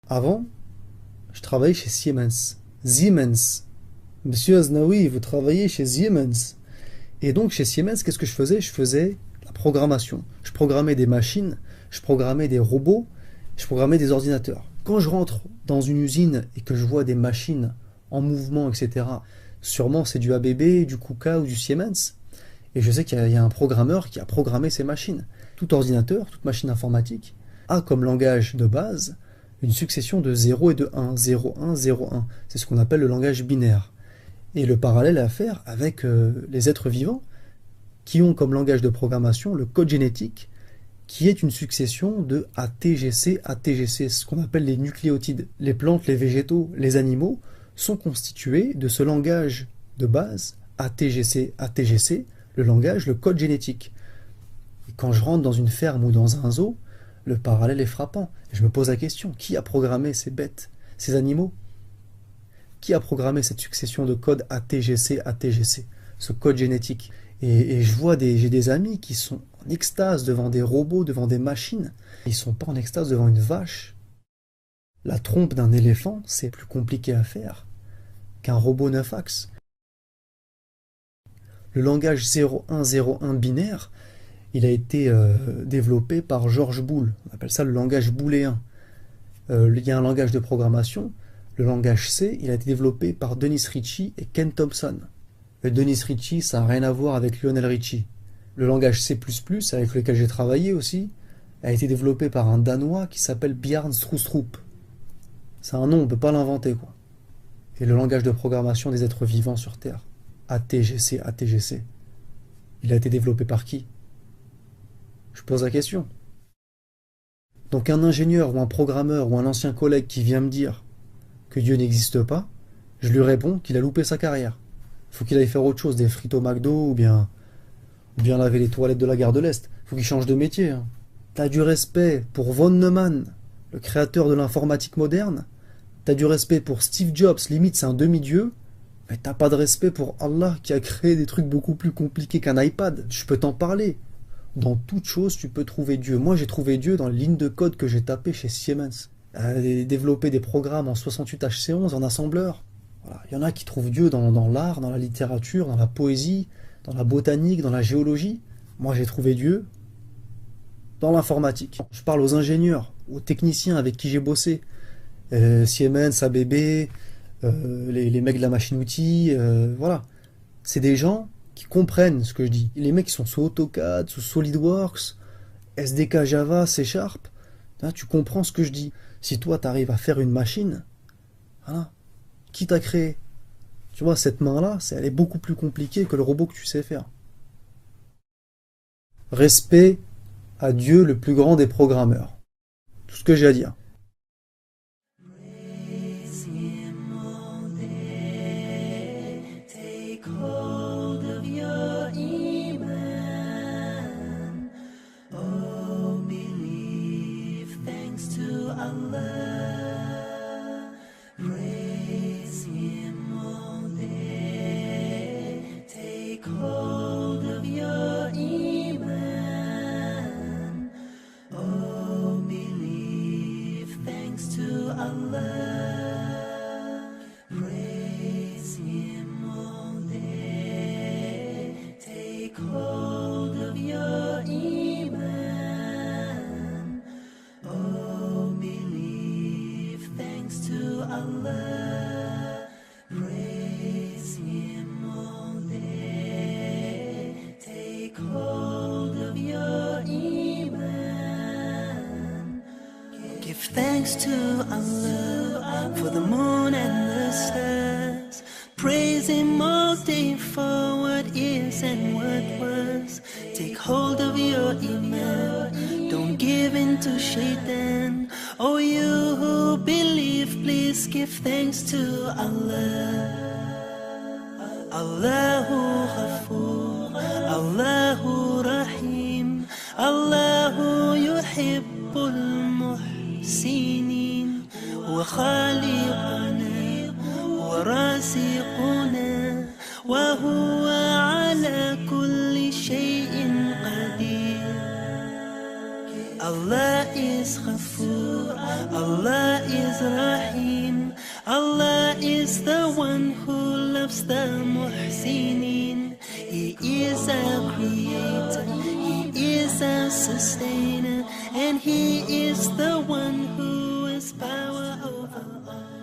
Avant, je travaillais chez Siemens. Siemens. Monsieur Aznaoui, vous travaillez chez Siemens. Et donc chez Siemens, qu'est-ce que je faisais? Je faisais la programmation. Je programmais des machines, je programmais des robots, je programmais des ordinateurs. Quand je rentre dans une usine et que je vois des machines en mouvement, etc., sûrement c'est du ABB, du KUKA ou du Siemens. Et je sais qu'il y a un programmeur qui a programmé ces machines. Tout ordinateur, toute machine informatique a comme langage de base une succession de 0 et de 1, 0, 1, 0, 1. C'est ce qu'on appelle le langage binaire. Et le parallèle à faire avec les êtres vivants qui ont comme langage de programmation le code génétique qui est une succession de ATGC, ATGC, ce qu'on appelle les nucléotides. Les plantes, les végétaux, les animaux sont constitués de ce langage de base, ATGC, ATGC, le langage, le code génétique. Et quand je rentre dans une ferme ou dans un zoo, le parallèle est frappant. Et je me pose la question, qui a programmé ces bêtes, ces animaux? Qui a programmé cette succession de codes ATGC, ATGC, ce code génétique? Et je vois j'ai des amis qui sont en extase devant des robots, devant des machines. Ils ne sont pas en extase devant une vache. La trompe d'un éléphant, c'est plus compliqué à faire qu'un robot 9 axes. Le langage 0101 binaire, il a été développé par George Boole. On appelle ça le langage booléen. Il y a un langage de programmation. Le langage C, il a été développé par Dennis Ritchie et Ken Thompson. Et Dennis Ritchie, ça n'a rien à voir avec Lionel Richie. Le langage C++, avec lequel j'ai travaillé aussi, a été développé par un Danois qui s'appelle Bjarne Stroustrup. C'est un nom, on ne peut pas l'inventer, quoi. Et le langage de programmation des êtres vivants sur Terre, ATGC, ATGC, il a été développé par qui? Je pose la question. Donc un ingénieur ou un programmeur ou un ancien collègue qui vient me dire que Dieu n'existe pas, je lui réponds qu'il a loupé sa carrière. Il faut qu'il aille faire autre chose, des frites au McDo ou bien laver les toilettes de la gare de l'Est. Il faut qu'il change de métier. Hein. T'as du respect pour von Neumann, le créateur de l'informatique moderne. T'as du respect pour Steve Jobs, limite c'est un demi-dieu. Mais t'as pas de respect pour Allah qui a créé des trucs beaucoup plus compliqués qu'un iPad. Je peux t'en parler. Dans toute chose, tu peux trouver Dieu. Moi, j'ai trouvé Dieu dans les lignes de code que j'ai tapées chez Siemens. Développer des programmes en 68HC11 en assembleur. Voilà. Il y en a qui trouvent Dieu dans l'art, dans la littérature, dans la poésie, dans la botanique, dans la géologie. Moi, j'ai trouvé Dieu dans l'informatique. Je parle aux ingénieurs, aux techniciens avec qui j'ai bossé. Siemens, ABB, les mecs de la machine-outil, voilà. C'est des gens qui comprennent ce que je dis. Les mecs qui sont sous AutoCAD, sous SolidWorks, SDK Java, C#, hein, tu comprends ce que je dis. Si toi, tu arrives à faire une machine, voilà, qui t'a créé? Tu vois, cette main-là, elle est beaucoup plus compliquée que le robot que tu sais faire. Respect à Dieu, le plus grand des programmeurs. Tout ce que j'ai à dire. Thanks to Allah for the moon and the stars. Praise Him all day for what is and what was. Take hold of your iman, don't give in to shaitan. Oh, you who believe, please give thanks to Allah. Allahu Ghafur. وخالقنا ورازقنا وهو على كل شيء قدير. Allah is Ghafoor, Allah is Rahim, Allah is the one who loves the Muhsinin. He is our creator, He is our sustainer, and He is the one who has power over all.